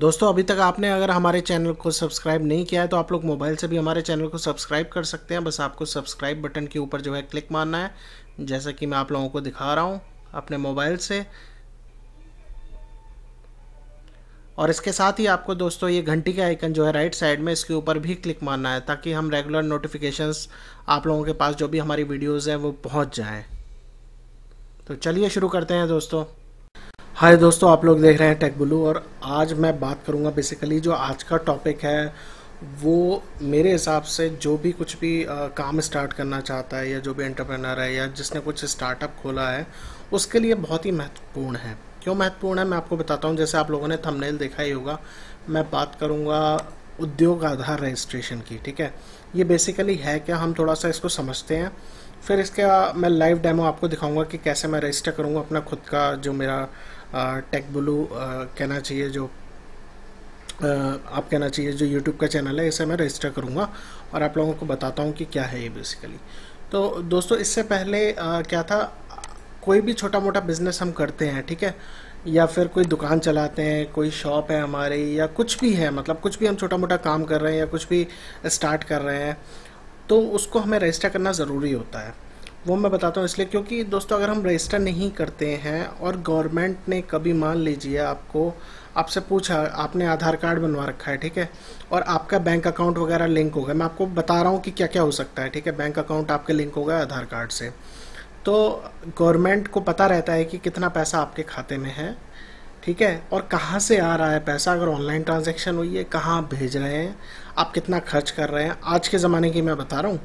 दोस्तों अभी तक आपने अगर हमारे चैनल को सब्सक्राइब नहीं किया है तो आप लोग मोबाइल से भी हमारे चैनल को सब्सक्राइब कर सकते हैं। बस आपको सब्सक्राइब बटन के ऊपर जो है क्लिक मारना है, जैसा कि मैं आप लोगों को दिखा रहा हूँ अपने मोबाइल से। और इसके साथ ही आपको दोस्तों ये घंटी का आइकन जो है राइट साइड में, इसके ऊपर भी क्लिक मारना है ताकि हम रेगुलर नोटिफिकेशंस आप लोगों के पास जो भी हमारी वीडियोज़ हैं वो पहुँच जाएँ। तो चलिए शुरू करते हैं दोस्तों। हाय दोस्तों, आप लोग देख रहे हैं टेक ब्लू और आज मैं बात करूंगा बेसिकली जो आज का टॉपिक है वो मेरे हिसाब से जो भी कुछ भी काम स्टार्ट करना चाहता है या जो भी एंटरप्रेनर है या जिसने कुछ स्टार्टअप खोला है उसके लिए बहुत ही महत्वपूर्ण है। क्यों महत्वपूर्ण है मैं आपको बताता हूं। जैसे आप लोगों ने थंबनेल देखा ही होगा, मैं बात करूंगा उद्योग आधार रजिस्ट्रेशन की। ठीक है, ये बेसिकली है क्या, हम थोड़ा सा इसको समझते हैं, फिर इसका मैं लाइव डेमो आपको दिखाऊंगा कि कैसे मैं रजिस्टर करूंगा अपना खुद का जो मेरा टेक ब्लू कहना चाहिए, जो आप कहना चाहिए जो यूट्यूब का चैनल है, इसे मैं रजिस्टर करूंगा और आप लोगों को बताता हूं कि क्या है ये बेसिकली। तो दोस्तों इससे पहले क्या था, कोई भी छोटा मोटा बिजनेस हम करते हैं, ठीक है, या फिर कोई दुकान चलाते हैं, कोई शॉप है हमारी या कुछ भी है, मतलब कुछ भी हम छोटा मोटा काम कर रहे हैं या कुछ भी स्टार्ट कर रहे हैं तो उसको हमें रजिस्टर करना ज़रूरी होता है। वो मैं बताता हूँ इसलिए क्योंकि दोस्तों अगर हम रजिस्टर नहीं करते हैं और गवर्नमेंट ने कभी मान लीजिए आपसे पूछा, आपने आधार कार्ड बनवा रखा है, ठीक है, और आपका बैंक अकाउंट वगैरह लिंक हो गया, मैं आपको बता रहा हूँ कि क्या क्या हो सकता है, ठीक है, बैंक अकाउंट आपके लिंक हो गया आधार कार्ड से, तो गवर्नमेंट को पता रहता है कि कितना पैसा आपके खाते में है, ठीक है, और कहाँ से आ रहा है पैसा, अगर ऑनलाइन ट्रांजैक्शन हुई है कहाँ आप भेज रहे हैं, आप कितना खर्च कर रहे हैं। आज के ज़माने की मैं बता रहा हूँ,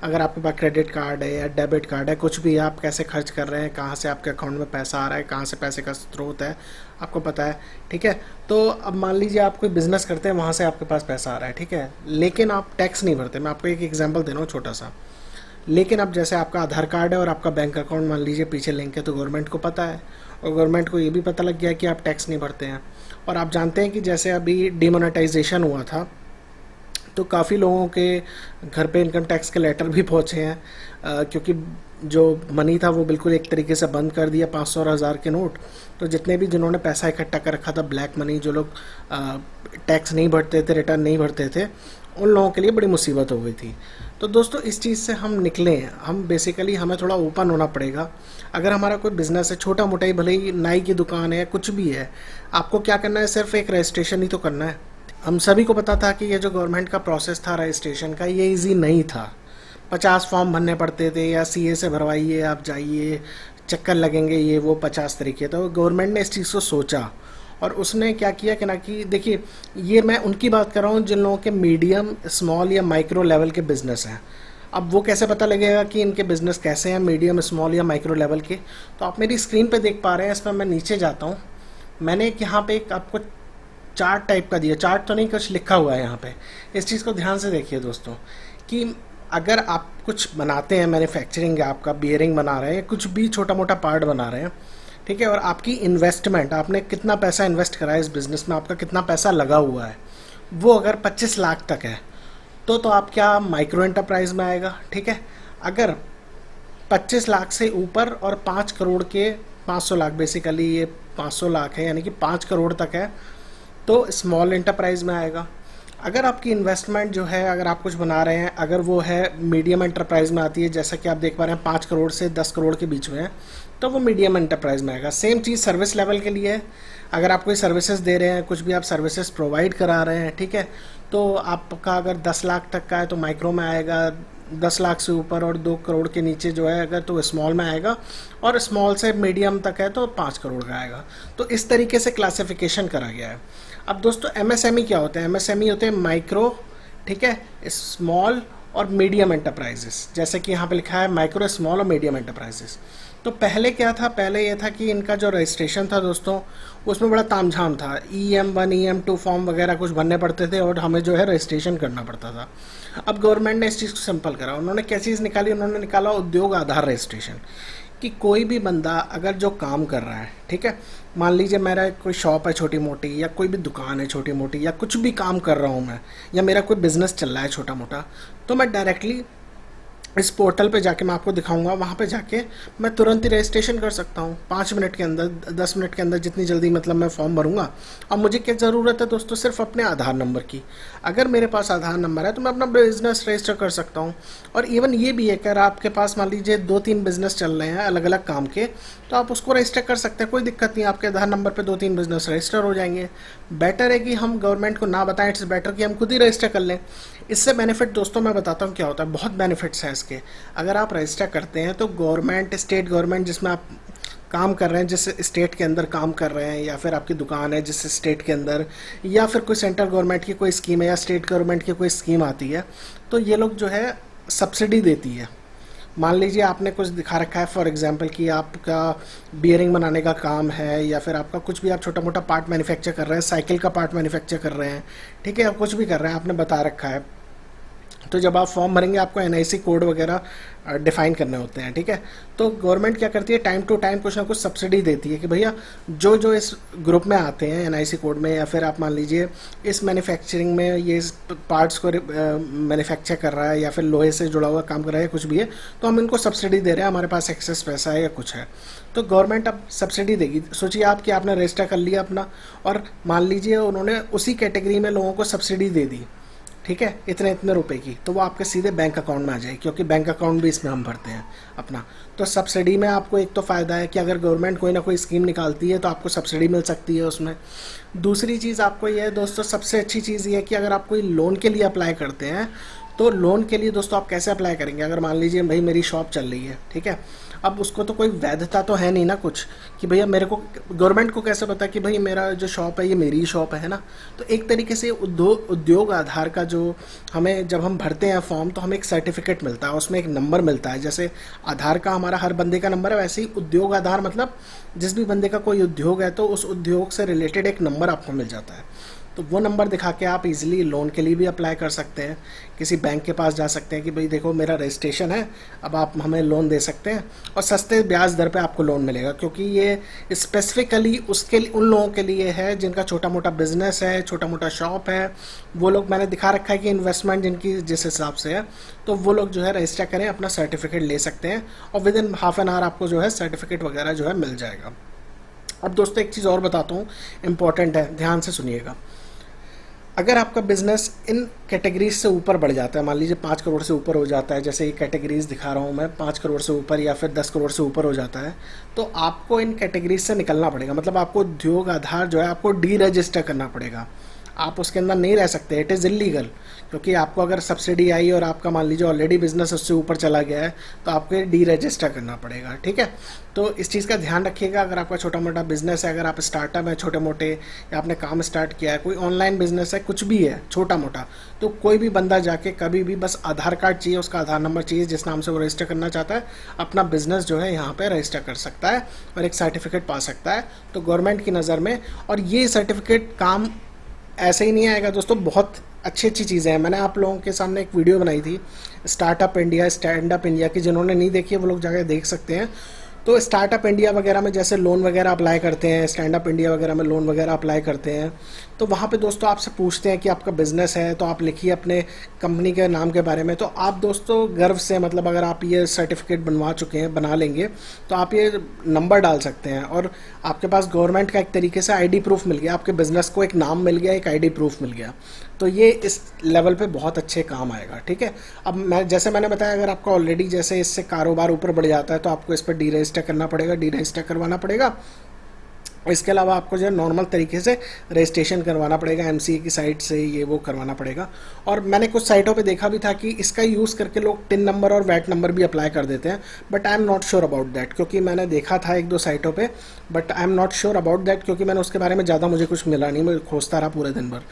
अगर आपके पास क्रेडिट कार्ड है या डेबिट कार्ड है, कुछ भी, आप कैसे खर्च कर रहे हैं, कहाँ से आपके अकाउंट में पैसा आ रहा है, कहाँ से पैसे का स्रोत है, आपको पता है, ठीक है। तो अब मान लीजिए आप कोई बिज़नेस करते हैं, वहाँ से आपके पास पैसा आ रहा है, ठीक है, लेकिन आप टैक्स नहीं भरते। मैं आपको एक एग्जाम्पल दे रहा हूँ छोटा सा। लेकिन अब जैसे आपका आधार कार्ड है और आपका बैंक अकाउंट मान लीजिए पीछे लिंक है, तो गवर्नमेंट को पता है और गवर्नमेंट को ये भी पता लग गया कि आप टैक्स नहीं भरते हैं। और आप जानते हैं कि जैसे अभी डिमोनेटाइजेशन हुआ था तो काफ़ी लोगों के घर पे इनकम टैक्स के लेटर भी पहुँचे हैं, क्योंकि जो मनी था वो बिल्कुल एक तरीके से बंद कर दिया, 500 और 1000 के नोट। तो जितने भी जिन्होंने पैसा इकट्ठा कर रखा था, ब्लैक मनी, जो लोग टैक्स नहीं भरते थे, रिटर्न नहीं भरते थे, उन लोगों के लिए बड़ी मुसीबत हो गई थी। तो दोस्तों इस चीज़ से हम निकले हैं, हम बेसिकली हमें थोड़ा ओपन होना पड़ेगा। अगर हमारा कोई बिज़नेस है, छोटा मोटा ही, भले ही नाई की दुकान है, कुछ भी है, आपको क्या करना है, सिर्फ एक रजिस्ट्रेशन ही तो करना है। हम सभी को पता था कि ये जो गवर्नमेंट का प्रोसेस था रजिस्ट्रेशन का, ये इजी नहीं था। 50 फॉर्म भरने पड़ते थे, या सीए से भरवाइए, आप जाइए, चक्कर लगेंगे, ये वो 50 तरीके। तो गवर्नमेंट ने इस चीज़ को सोचा और उसने क्या किया कि ना, कि देखिए, ये मैं उनकी बात कर रहा हूँ जिन लोगों के मीडियम, स्मॉल या माइक्रो लेवल के बिजनेस हैं। अब वो कैसे पता लगेगा कि इनके बिजनेस कैसे हैं, मीडियम, स्मॉल या माइक्रो लेवल के? तो आप मेरी स्क्रीन पे देख पा रहे हैं, इसमें मैं नीचे जाता हूँ, मैंने एक यहाँ पे एक आपको चार्ट टाइप का दिया, चार्ट तो नहीं, कुछ लिखा हुआ है यहाँ पे। इस चीज़ को ध्यान से देखिए दोस्तों, कि अगर आप कुछ बनाते हैं, मैन्युफैक्चरिंग है आपका, बियरिंग बना रहे हैं, कुछ भी छोटा मोटा पार्ट बना रहे हैं, ठीक है, और आपकी इन्वेस्टमेंट, आपने कितना पैसा इन्वेस्ट करा है इस बिज़नेस में, आपका कितना पैसा लगा हुआ है, वो अगर 25 लाख तक है तो आप क्या माइक्रो एंटरप्राइज में आएगा, ठीक है। अगर 25 लाख से ऊपर और 5 करोड़ के, 500 लाख बेसिकली, ये 500 लाख है यानी कि 5 करोड़ तक है, तो स्मॉल एंटरप्राइज में आएगा। अगर आपकी इन्वेस्टमेंट जो है, अगर आप कुछ बना रहे हैं, अगर वो है मीडियम एंटरप्राइज में आती है, जैसा कि आप देख पा रहे हैं 5 करोड़ से 10 करोड़ के बीच में है, तो वो मीडियम एंटरप्राइज में आएगा। सेम चीज़ सर्विस लेवल के लिए है, अगर आप कोई सर्विसेज दे रहे हैं, कुछ भी आप सर्विसेज प्रोवाइड करा रहे हैं, ठीक है, तो आपका अगर 10 लाख तक का है तो माइक्रो में आएगा, 10 लाख से ऊपर और 2 करोड़ के नीचे जो है अगर, तो स्मॉल में आएगा, और स्मॉल से मीडियम तक है तो 5 करोड़ का आएगा। तो इस तरीके से क्लासिफिकेशन करा गया है। अब दोस्तों एमएसएमई क्या होते हैं? एमएसएमई होते हैं माइक्रो, ठीक है, स्मॉल और मीडियम एंटरप्राइजेस, जैसे कि यहाँ पे लिखा है माइक्रो, स्मॉल और मीडियम एंटरप्राइजेस। तो पहले क्या था, पहले ये था कि इनका जो रजिस्ट्रेशन था दोस्तों, उसमें बड़ा तामझाम था, EM1 EM2 फॉर्म वगैरह कुछ भरने पड़ते थे और हमें जो है रजिस्ट्रेशन करना पड़ता था। अब गवर्नमेंट ने इस चीज़ को सिंपल करा, उन्होंने क्या चीज़ निकाली, उन्होंने निकाला उद्योग आधार रजिस्ट्रेशन, कि कोई भी बंदा अगर जो काम कर रहा है, ठीक है, मान लीजिए मेरा कोई शॉप है छोटी मोटी, या कोई भी दुकान है छोटी मोटी, या कुछ भी काम कर रहा हूँ मैं, या मेरा कोई बिजनेस चल रहा है छोटा मोटा, तो मैं डायरेक्टली इस पोर्टल पे जाके मैं आपको दिखाऊंगा, वहाँ पे जाके मैं तुरंत ही रजिस्ट्रेशन कर सकता हूँ 5 मिनट के अंदर, 10 मिनट के अंदर, जितनी जल्दी मतलब मैं फॉर्म भरूंगा। अब मुझे क्या ज़रूरत है दोस्तों, सिर्फ अपने आधार नंबर की। अगर मेरे पास आधार नंबर है तो मैं अपना बिजनेस रजिस्टर कर सकता हूँ। और इवन ये भी है कि अगर आपके पास मान लीजिए 2-3 बिजनेस चल रहे हैं अलग अलग काम के, तो आप उसको रजिस्टर कर सकते हैं, कोई दिक्कत नहीं, आपके आधार नंबर पर 2-3 बिजनेस रजिस्टर हो जाएंगे। बेटर है कि हम गवर्नमेंट को ना बताएं, इट्स बेटर कि हम खुद ही रजिस्टर कर लें। इससे बेनिफिट दोस्तों मैं बताता हूँ क्या होता है, बहुत बेनिफिट्स हैं इसके। अगर आप रजिस्टर करते हैं तो गवर्नमेंट, स्टेट गवर्नमेंट जिसमें आप काम कर रहे हैं, जिस स्टेट के अंदर काम कर रहे हैं, या फिर आपकी दुकान है जिस स्टेट के अंदर, या फिर कोई सेंट्रल गवर्नमेंट की कोई स्कीम है या स्टेट गवर्नमेंट की कोई स्कीम आती है, तो ये लोग जो है सब्सिडी देती है। मान लीजिए आपने कुछ दिखा रखा है, फॉर एग्जांपल कि आपका बियरिंग बनाने का काम है, या फिर आपका कुछ भी आप छोटा मोटा पार्ट मैन्युफैक्चर कर रहे हैं, साइकिल का पार्ट मैन्युफैक्चर कर रहे हैं, ठीक है, आप कुछ भी कर रहे हैं, आपने बता रखा है। तो जब आप फॉर्म भरेंगे आपको एनआईसी कोड वगैरह डिफाइन करने होते हैं, ठीक है। तो गवर्नमेंट क्या करती है, टाइम टू टाइम कुछ ना कुछ सब्सिडी देती है कि भैया जो जो इस ग्रुप में आते हैं एनआईसी कोड में, या फिर आप मान लीजिए इस मैन्युफैक्चरिंग में ये पार्ट्स को मैन्युफैक्चर कर रहा है, या फिर लोहे से जुड़ा हुआ काम कर रहा है, कुछ भी है, तो हम इनको सब्सिडी दे रहे हैं, हमारे पास एक्सेस पैसा है या कुछ है, तो गवर्नमेंट अब सब्सिडी देगी। सोचिए आप कि आपने रजिस्टर कर लिया अपना, और मान लीजिए उन्होंने उसी कैटेगरी में लोगों को सब्सिडी दे दी, ठीक है, इतने इतने रुपए की, तो वो आपके सीधे बैंक अकाउंट में आ जाए, क्योंकि बैंक अकाउंट भी इसमें हम भरते हैं अपना। तो सब्सिडी में आपको एक तो फ़ायदा है कि अगर गवर्नमेंट कोई ना कोई स्कीम निकालती है तो आपको सब्सिडी मिल सकती है उसमें। दूसरी चीज़ आपको ये है दोस्तों, सबसे अच्छी चीज़ ये है कि अगर आप कोई लोन के लिए अप्लाई करते हैं, तो लोन के लिए दोस्तों आप कैसे अप्लाई करेंगे। अगर मान लीजिए भाई मेरी शॉप चल रही है, ठीक है, अब उसको तो कोई वैधता तो है नहीं ना कुछ, कि भैया मेरे को, गवर्नमेंट को कैसे पता कि भाई मेरा जो शॉप है ये मेरी शॉप है ना। तो एक तरीके से उद्योग आधार का जो हमें, जब हम भरते हैं फॉर्म, तो हमें एक सर्टिफिकेट मिलता है, उसमें एक नंबर मिलता है। जैसे आधार का हमारा हर बंदे का नंबर है, वैसे ही उद्योग आधार मतलब जिस भी बंदे का कोई उद्योग है तो उस उद्योग से रिलेटेड एक नंबर आपको मिल जाता है। तो वो नंबर दिखा के आप इजीली लोन के लिए भी अप्लाई कर सकते हैं, किसी बैंक के पास जा सकते हैं कि भाई देखो मेरा रजिस्ट्रेशन है, अब आप हमें लोन दे सकते हैं, और सस्ते ब्याज दर पे आपको लोन मिलेगा, क्योंकि ये स्पेसिफिकली उन लोगों के लिए है जिनका छोटा मोटा बिजनेस है, छोटा मोटा शॉप है। वो लोग, मैंने दिखा रखा है कि इन्वेस्टमेंट जिनकी जिस हिसाब से है, तो वो लोग जो है रजिस्टर करें, अपना सर्टिफिकेट ले सकते हैं, और with in half an hour आपको जो है सर्टिफिकेट वगैरह जो है मिल जाएगा। अब दोस्तों एक चीज़ और बताता हूँ, इम्पॉर्टेंट है, ध्यान से सुनिएगा। अगर आपका बिजनेस इन कैटेगरीज से ऊपर बढ़ जाता है, मान लीजिए 5 करोड़ से ऊपर हो जाता है, जैसे ये कैटेगरीज दिखा रहा हूँ मैं, 5 करोड़ से ऊपर या फिर 10 करोड़ से ऊपर हो जाता है, तो आपको इन कैटेगरीज से निकलना पड़ेगा। मतलब आपको उद्योग आधार जो है आपको डी रजिस्टर करना पड़ेगा, आप उसके अंदर नहीं रह सकते, इट इज़ इलीगल। क्योंकि आपको अगर सब्सिडी आई और आपका मान लीजिए ऑलरेडी बिजनेस उससे ऊपर चला गया है, तो आपको डी रजिस्टर करना पड़ेगा, ठीक है। तो इस चीज़ का ध्यान रखिएगा। अगर आपका छोटा मोटा बिजनेस है, अगर आप स्टार्टअप है छोटे मोटे, या आपने काम स्टार्ट किया है, कोई ऑनलाइन बिजनेस है, कुछ भी है छोटा मोटा, तो कोई भी बंदा जाके कभी भी बस आधार कार्ड चाहिए, उसका आधार नंबर चाहिए जिस नाम से वो रजिस्टर करना चाहता है, अपना बिजनेस जो है यहाँ पे रजिस्टर कर सकता है और एक सर्टिफिकेट पा सकता है। तो गवर्नमेंट की नज़र में, और ये सर्टिफिकेट काम ऐसे ही नहीं आएगा दोस्तों, बहुत अच्छी अच्छी चीज़ें हैं। मैंने आप लोगों के सामने एक वीडियो बनाई थी startup India, stand up India की, जिन्होंने नहीं देखी है वो लोग जाकर देख सकते हैं। तो स्टार्टअप इंडिया वगैरह में जैसे लोन वगैरह अप्लाई करते हैं, स्टैंड अप इंडिया वगैरह में लोन वगैरह अप्लाई करते हैं, तो वहाँ पे दोस्तों आपसे पूछते हैं कि आपका बिज़नेस है, तो आप लिखिए अपने कंपनी के नाम के बारे में। तो आप दोस्तों गर्व से, मतलब अगर आप ये सर्टिफिकेट बनवा चुके हैं, बना लेंगे, तो आप ये नंबर डाल सकते हैं, और आपके पास गवर्नमेंट का एक तरीके से आईडी प्रूफ मिल गया, आपके बिज़नेस को एक नाम मिल गया, एक आईडी प्रूफ मिल गया। तो ये इस लेवल पे बहुत अच्छे काम आएगा, ठीक है। अब मैं, जैसे मैंने बताया, अगर आपका ऑलरेडी जैसे इससे कारोबार ऊपर बढ़ जाता है, तो आपको इस पर डी रजिस्टर करना पड़ेगा, डी रजिस्टर करवाना पड़ेगा। इसके अलावा आपको जो है नॉर्मल तरीके से रजिस्ट्रेशन करवाना पड़ेगा, एमसीए की साइट से ये वो करवाना पड़ेगा। और मैंने कुछ साइटों पे देखा भी था कि इसका यूज़ करके लोग टिन नंबर और वैट नंबर भी अप्लाई कर देते हैं, but I am not sure about that, क्योंकि मैंने देखा था 1-2 साइटों पे, but I am not sure about that, क्योंकि मैंने उसके बारे में ज़्यादा मुझे कुछ मिला नहीं, मैं खोजता रहा पूरे दिन भर।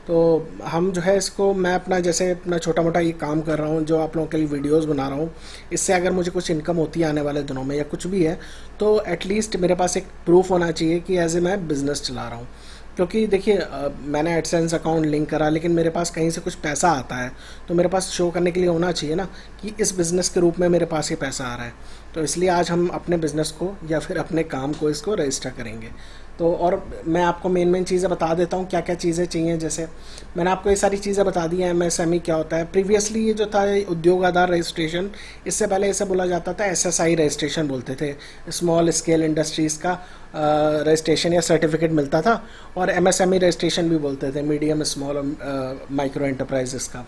तो हम जो है इसको, मैं अपना जैसे अपना छोटा मोटा ये काम कर रहा हूँ, जो आप लोगों के लिए वीडियोस बना रहा हूँ, इससे अगर मुझे कुछ इनकम होती है आने वाले दिनों में या कुछ भी है, तो एटलीस्ट मेरे पास एक प्रूफ होना चाहिए कि एज ए मैं बिज़नेस चला रहा हूँ। क्योंकि देखिए मैंने एडसेंस अकाउंट लिंक करा, लेकिन मेरे पास कहीं से कुछ पैसा आता है, तो मेरे पास शो करने के लिए होना चाहिए ना कि इस बिज़नेस के रूप में मेरे पास ये पैसा आ रहा है। तो इसलिए आज हम अपने बिज़नेस को या फिर अपने काम को, इसको रजिस्टर करेंगे। तो और मैं आपको मेन चीज़ें बता देता हूँ क्या क्या चीज़ें चाहिए। जैसे मैंने आपको ये सारी चीज़ें बता दी हैं। एमएसएमई क्या होता है, प्रीवियसली ये जो था उद्योग आधार रजिस्ट्रेशन, इससे पहले इसे बोला जाता था एसएसआई रजिस्ट्रेशन बोलते थे, स्मॉल स्केल इंडस्ट्रीज़ का रजिस्ट्रेशन या सर्टिफिकेट मिलता था। और एमएसएमई रजिस्ट्रेशन भी बोलते थे, मीडियम स्मॉल माइक्रो एंटरप्राइजेस का।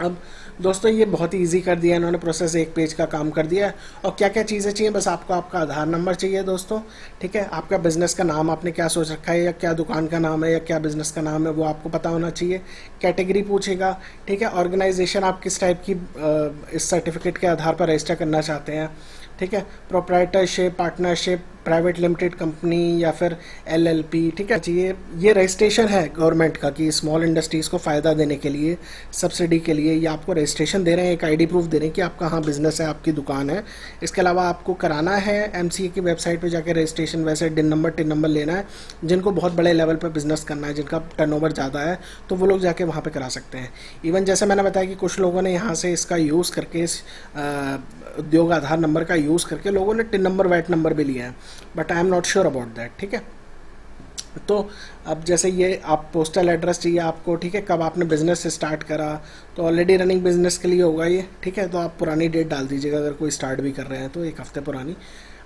अब दोस्तों ये बहुत ही ईजी कर दिया इन्होंने, प्रोसेस एक पेज का काम कर दिया है। और क्या क्या चीज़ें चाहिए, बस आपको आपका आधार नंबर चाहिए दोस्तों, ठीक है। आपका बिज़नेस का नाम आपने क्या सोच रखा है, या क्या दुकान का नाम है या क्या बिज़नेस का नाम है, वो आपको पता होना चाहिए। कैटेगरी पूछेगा, ठीक है। ऑर्गेनाइजेशन आप किस टाइप की इस सर्टिफिकेट के आधार पर रजिस्टर करना चाहते हैं, ठीक है। Proprietorship, partnership, private limited company या फिर एलएलपी, ठीक है। चाहिए ये रजिस्ट्रेशन है गवर्नमेंट का कि स्मॉल इंडस्ट्रीज़ को फ़ायदा देने के लिए, सब्सिडी के लिए, या आपको रजिस्ट्रेशन दे रहे हैं, एक आईडी प्रूफ दे रहे हैं कि आपका हाँ बिज़नेस है, आपकी दुकान है। इसके अलावा आपको कराना है एमसीए की वेबसाइट पे जाकर रजिस्ट्रेशन, वैसे टिन नंबर लेना है। जिनको बहुत बड़े लेवल पर बिज़नेस करना है, जिनका टर्नओवर ज़्यादा है, तो वो लोग जाके वहाँ पर करा सकते हैं। इवन जैसे मैंने बताया कि कुछ लोगों ने यहाँ से इसका यूज़ करके, इस उद्योग आधार नंबर का यूज़ करके लोगों ने टिन नंबर, वैट नंबर भी लिया है, but I am not sure about that, ठीक है। तो अब जैसे ये आप पोस्टल एड्रेस चाहिए आपको, ठीक है। कब आपने बिज़नेस स्टार्ट करा, तो ऑलरेडी रनिंग बिजनेस के लिए होगा ये, ठीक है। तो आप पुरानी डेट डाल दीजिएगा, अगर कोई स्टार्ट भी कर रहे हैं तो 1 हफ्ते पुरानी।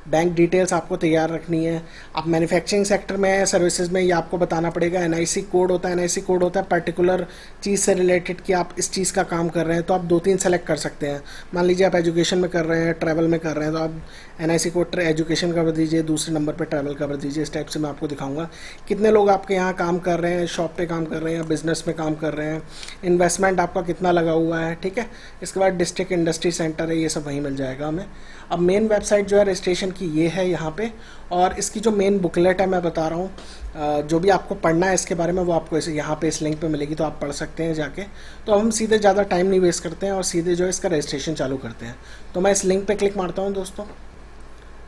बैंक डिटेल्स आपको तैयार रखनी है। आप मैन्युफैक्चरिंग सेक्टर में है, सर्विसेज में, ये आपको बताना पड़ेगा। एनआईसी कोड होता है, एनआईसी कोड होता है पर्टिकुलर चीज़ से रिलेटेड कि आप इस चीज़ का काम कर रहे हैं, तो आप 2-3 सेलेक्ट कर सकते हैं। मान लीजिए आप एजुकेशन में कर रहे हैं, ट्रैवल में कर रहे हैं, तो आप एनआईसी कोड एजुकेशन का भर दीजिए, दूसरे नंबर पर ट्रैवल का भर दीजिए। इस टाइप से मैं आपको दिखाऊंगा कितने लोग आपके यहाँ काम कर रहे हैं, शॉप पे काम कर रहे हैं या बिजनेस में काम कर रहे हैं, इन्वेस्टमेंट आपका कितना लगा हुआ है, ठीक है। इसके बाद डिस्ट्रिक्ट इंडस्ट्री सेंटर है, ये सब वहीं मिल जाएगा हमें। अब मेन वेबसाइट जो है रजिस्ट्रेशन की ये है यहाँ पे, और इसकी जो मेन बुकलेट है मैं बता रहा हूँ, जो भी आपको पढ़ना है इसके बारे में वो आपको इसे यहाँ पे इस लिंक पे मिलेगी, तो आप पढ़ सकते हैं जाके। तो हम सीधे ज़्यादा टाइम नहीं वेस्ट करते हैं और सीधे जो है इसका रजिस्ट्रेशन चालू करते हैं। तो मैं इस लिंक पे क्लिक मारता हूँ दोस्तों,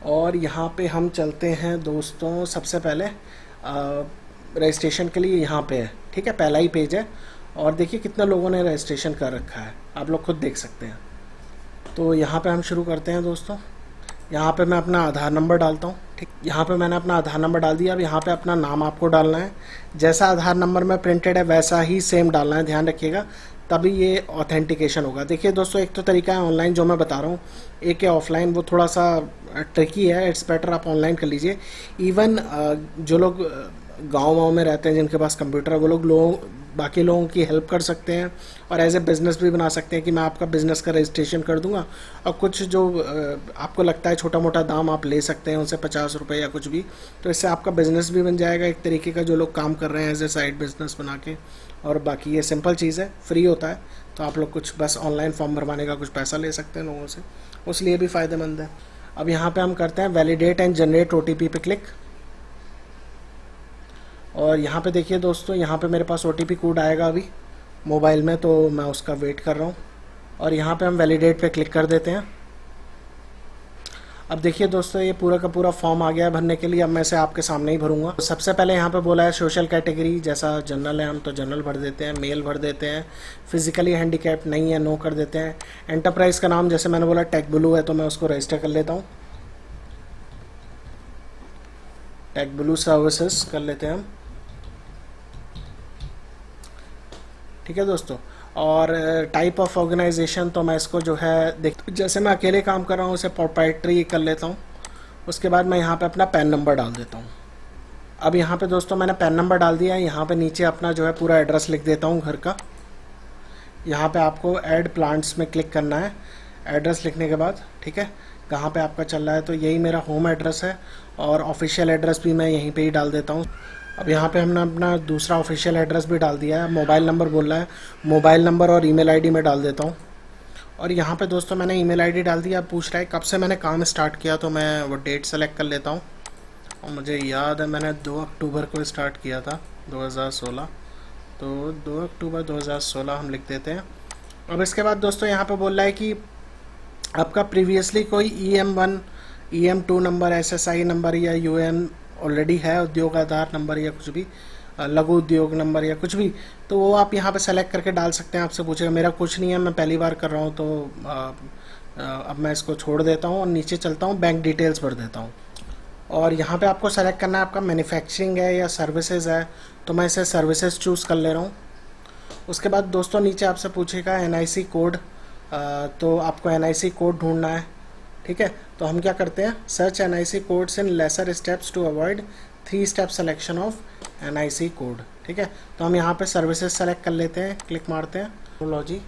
और यहाँ पे हम चलते हैं दोस्तों। सबसे पहले रजिस्ट्रेशन के लिए यहाँ पे है, ठीक है, पहला ही पेज है। और देखिए कितना लोगों ने रजिस्ट्रेशन कर रखा है, आप लोग खुद देख सकते हैं। तो यहाँ पे हम शुरू करते हैं दोस्तों। यहाँ पे मैं अपना आधार नंबर डालता हूँ, ठीक। यहाँ पे मैंने अपना आधार नंबर डाल दिया। अब यहाँ पे अपना नाम आपको डालना है, जैसा आधार नंबर में प्रिंटेड है वैसा ही सेम डालना है, ध्यान रखिएगा, तभी ये ऑथेंटिकेशन होगा। देखिए दोस्तों, एक तो तरीका है ऑनलाइन जो मैं बता रहा हूँ, एक है ऑफलाइन, वो थोड़ा सा ट्रिकी है। इट्स बेटर आप ऑनलाइन कर लीजिए। इवन जो लोग गाँव में रहते हैं जिनके पास कंप्यूटर है, वो लोग बाकी लोगों की हेल्प कर सकते हैं और एज ए बिज़नेस भी बना सकते हैं कि मैं आपका बिज़नेस का रजिस्ट्रेशन कर दूंगा, और कुछ जो आपको लगता है छोटा मोटा दाम आप ले सकते हैं उनसे, 50 रुपये या कुछ भी। तो इससे आपका बिज़नेस भी बन जाएगा एक तरीके का, जो लोग काम कर रहे हैं एज ए साइड बिज़नेस बना के। और बाकी ये सिंपल चीज़ है, फ्री होता है, तो आप लोग कुछ बस ऑनलाइन फॉर्म भरवाने का कुछ पैसा ले सकते हैं लोगों से, उस लिए भी फ़ायदेमंद है। अब यहाँ पर हम करते हैं वैलिडेट एंड जनरेट OTP पे क्लिक। और यहाँ पे देखिए दोस्तों, यहाँ पे मेरे पास OTP कोड आएगा अभी मोबाइल में, तो मैं उसका वेट कर रहा हूँ। और यहाँ पे हम वैलिडेट पे क्लिक कर देते हैं। अब देखिए दोस्तों, ये पूरा का पूरा फॉर्म आ गया है भरने के लिए। अब मैं इसे आपके सामने ही भरूंगा। सबसे पहले यहाँ पे बोला है सोशल कैटेगरी, जैसा जनरल है हम तो जनरल भर देते हैं, मेल भर देते हैं। फिजिकली हैंडीकैप नहीं है, नो कर देते हैं। एंटरप्राइज़ का नाम जैसे मैंने बोला टेक ब्लू है, तो मैं उसको रजिस्टर कर लेता हूँ, टेक ब्लू सर्विसेज कर लेते हैं हम, ठीक है दोस्तों। और टाइप ऑफ ऑर्गेनाइजेशन तो मैं इसको जो है जैसे मैं अकेले काम कर रहा हूँ उसे प्रोप्राइटरी कर लेता हूँ। उसके बाद मैं यहाँ पे अपना पैन नंबर डाल देता हूँ। अब यहाँ पे दोस्तों मैंने पैन नंबर डाल दिया है। यहाँ पे नीचे अपना जो है पूरा एड्रेस लिख देता हूँ घर का। यहाँ पे आपको ऐड प्लांट्स में क्लिक करना है। एड्रेस लिखने के बाद, ठीक है, कहाँ पे आपका चल रहा है, तो यही मेरा होम एड्रेस है और ऑफिशियल एड्रेस भी मैं यहीं पे ही डाल देता हूँ। अब यहाँ पे हमने अपना दूसरा ऑफिशियल एड्रेस भी डाल दिया है। मोबाइल नंबर बोल रहा है, मोबाइल नंबर और ईमेल आईडी में डाल देता हूँ। और यहाँ पे दोस्तों मैंने ईमेल आईडी डाल दिया। अब पूछ रहा है कब से मैंने काम स्टार्ट किया, तो मैं वो डेट सेलेक्ट कर लेता हूँ। और मुझे याद है मैंने 2 अक्टूबर को स्टार्ट किया था 2016, तो 2 अक्टूबर 2016 हम लिख देते हैं। अब इसके बाद दोस्तों यहाँ पर बोल रहा है कि आपका प्रीवियसली कोई EM1 EM2 number, SSI number या UN ऑलरेडी है, उद्योग आधार नंबर या कुछ भी, लघु उद्योग नंबर या कुछ भी, तो वो आप यहाँ पे सेलेक्ट करके डाल सकते हैं। आपसे पूछेगा, मेरा कुछ नहीं है, मैं पहली बार कर रहा हूँ, तो अब मैं इसको छोड़ देता हूँ और नीचे चलता हूँ, बैंक डिटेल्स भर देता हूँ। और यहाँ पे आपको सेलेक्ट करना है आपका मैन्युफैक्चरिंग है या सर्विसेज है, तो मैं इसे सर्विसेज चूज़ कर ले रहा हूँ। उसके बाद दोस्तों नीचे आपसे पूछेगा NIC कोड, तो आपको NIC कोड ढूंढना है, ठीक है। तो हम क्या करते हैं, search NIC codes in lesser steps to avoid 3 step selection of NIC code, ठीक है। तो हम यहाँ पे सर्विसेज सेलेक्ट कर लेते हैं, क्लिक मारते हैं टेक्नोलॉजी,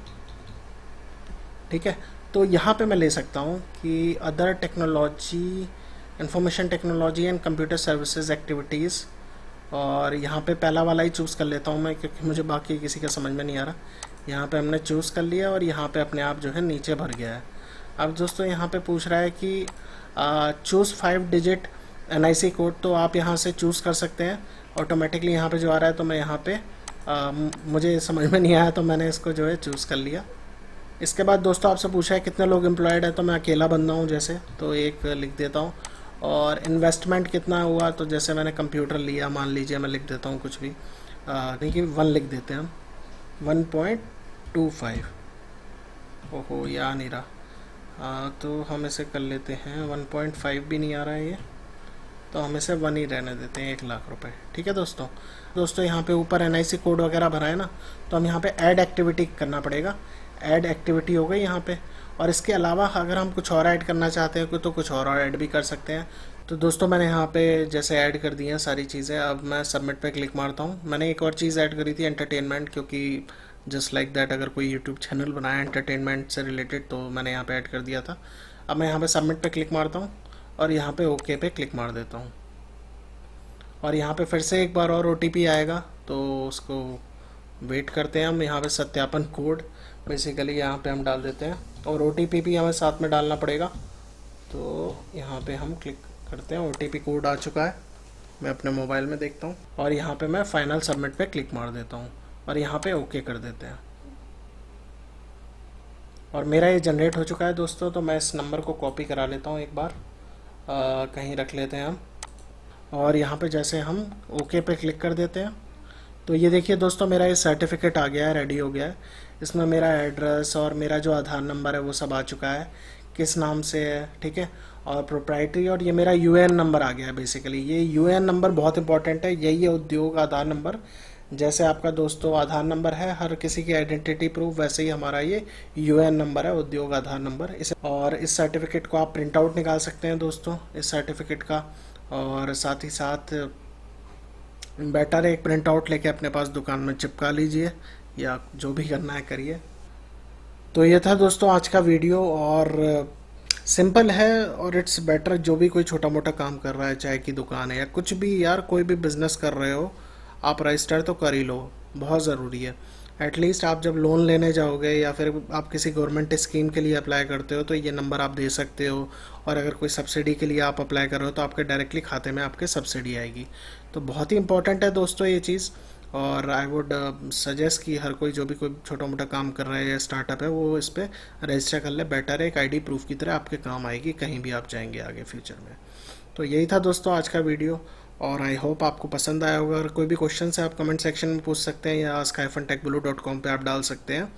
ठीक है। तो यहाँ पे मैं ले सकता हूँ कि other technology, information technology and computer services activities, और यहाँ पे पहला वाला ही चूज़ कर लेता हूँ मैं, क्योंकि मुझे बाकी किसी का समझ में नहीं आ रहा। यहाँ पे हमने चूज़ कर लिया और यहाँ पे अपने आप जो है नीचे भर गया है। अब दोस्तों यहाँ पे पूछ रहा है कि चूज़ 5 डिजिट NIC कोड, तो आप यहाँ से चूज़ कर सकते हैं ऑटोमेटिकली। यहाँ पे जो आ रहा है, तो मैं यहाँ पे मुझे समझ में नहीं आया तो मैंने इसको जो है चूज़ कर लिया। इसके बाद दोस्तों आपसे पूछा है कितने लोग एम्प्लॉयड है, तो मैं अकेला बंदा हूँ जैसे, तो 1 लिख देता हूँ। और इन्वेस्टमेंट कितना हुआ, तो जैसे मैंने कंप्यूटर लिया, मान लीजिए मैं लिख देता हूँ कुछ भी, नहीं कि 1 लिख देते हैं हम, 1.25। ओहो ये आ नहीं रहा, तो हम इसे कर लेते हैं 1.5 भी नहीं आ रहा है ये, तो हम इसे 1 ही रहने देते हैं, 1 लाख रुपए, ठीक है दोस्तों यहाँ पे ऊपर NIC कोड वगैरह भरा है ना, तो हम यहाँ पे ऐड एक्टिविटी करना पड़ेगा। ऐड एक्टिविटी हो गई यहाँ पे। और इसके अलावा अगर हम कुछ और ऐड करना चाहते हैं तो कुछ और ऐड भी कर सकते हैं। तो दोस्तों मैंने यहाँ पे जैसे ऐड कर दी हैं सारी चीज़ें, अब मैं सबमिट पे क्लिक मारता हूँ। मैंने एक और चीज़ ऐड करी थी, एंटरटेनमेंट, क्योंकि जस्ट लाइक दैट अगर कोई यूट्यूब चैनल बनाया एंटरटेनमेंट से रिलेटेड, तो मैंने यहाँ पे ऐड कर दिया था। अब मैं यहाँ पे सबमिट पे क्लिक मारता हूँ और यहाँ पे ओके पे क्लिक मार देता हूँ। और यहाँ पे फिर से एक बार और OTP आएगा, तो उसको वेट करते हैं हम। यहाँ पे सत्यापन कोड बेसिकली यहाँ पे हम डाल देते हैं, और OTP भी हमें साथ में डालना पड़ेगा। तो यहाँ पे हम क्लिक करते हैं, OTP कोड आ चुका है, मैं अपने मोबाइल में देखता हूँ। और यहाँ पे मैं फाइनल सबमिट पे क्लिक मार देता हूँ और यहाँ पे ओके कर देते हैं। और मेरा ये जनरेट हो चुका है दोस्तों, तो मैं इस नंबर को कॉपी करा लेता हूँ एक बार, कहीं रख लेते हैं हम। और यहाँ पे जैसे हम ओके पे क्लिक कर देते हैं, तो ये देखिए दोस्तों मेरा ये सर्टिफिकेट आ गया है, रेडी हो गया है। इसमें मेरा एड्रेस और मेरा जो आधार नंबर है वो सब आ चुका है, किस नाम से है, ठीक है, और प्रोप्राइटरी, और ये मेरा UAN नंबर आ गया है। बेसिकली ये UAN नंबर बहुत इंपॉर्टेंट है, यही है उद्योग आधार नंबर। जैसे आपका दोस्तों आधार नंबर है हर किसी की आइडेंटिटी प्रूफ, वैसे ही हमारा ये UAN नंबर है, उद्योग आधार नंबर। और इस सर्टिफिकेट को आप प्रिंट आउट निकाल सकते हैं दोस्तों, इस सर्टिफिकेट का। और साथ ही साथ बेटर है एक प्रिंट आउट लेके अपने पास दुकान में चिपका लीजिए, या जो भी करना है करिए। तो ये था दोस्तों आज का वीडियो, और सिंपल है और इट्स बेटर। जो भी कोई छोटा मोटा काम कर रहा है, चाय की दुकान है या कुछ भी, यार कोई भी बिजनेस कर रहे हो आप, रजिस्टर तो कर ही लो, बहुत ज़रूरी है। एटलीस्ट आप जब लोन लेने जाओगे या फिर आप किसी गवर्नमेंट स्कीम के लिए अप्लाई करते हो, तो ये नंबर आप दे सकते हो। और अगर कोई सब्सिडी के लिए आप अप्लाई कर रहे हो, तो आपके डायरेक्टली खाते में आपके सब्सिडी आएगी। तो बहुत ही इंपॉर्टेंट है दोस्तों ये चीज़। और आई वुड सजेस्ट कि हर कोई जो भी कोई छोटा मोटा काम कर रहा है या स्टार्टअप है, वो इस पर रजिस्टर कर ले। बेटर है, एक ID प्रूफ की तरह आपके काम आएगी कहीं भी आप जाएंगे आगे फ्यूचर में। तो यही था दोस्तों आज का वीडियो, और आई होप आपको पसंद आया होगा। अगर कोई भी क्वेश्चन है आप कमेंट सेक्शन में पूछ सकते हैं, या ask-techblue.com पे आप डाल सकते हैं।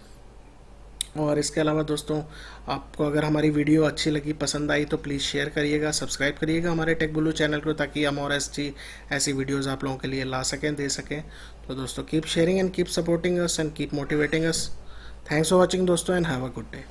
और इसके अलावा दोस्तों आपको अगर हमारी वीडियो अच्छी लगी, पसंद आई, तो प्लीज़ शेयर करिएगा, सब्सक्राइब करिएगा हमारे टेक ब्लू चैनल को, ताकि हम और ऐसी वीडियोज़ आप लोगों के लिए ला सकें, दे सकें। तो दोस्तों keep sharing and keep supporting us and keep motivating us. Thanks for watching दोस्तों, and have a good day.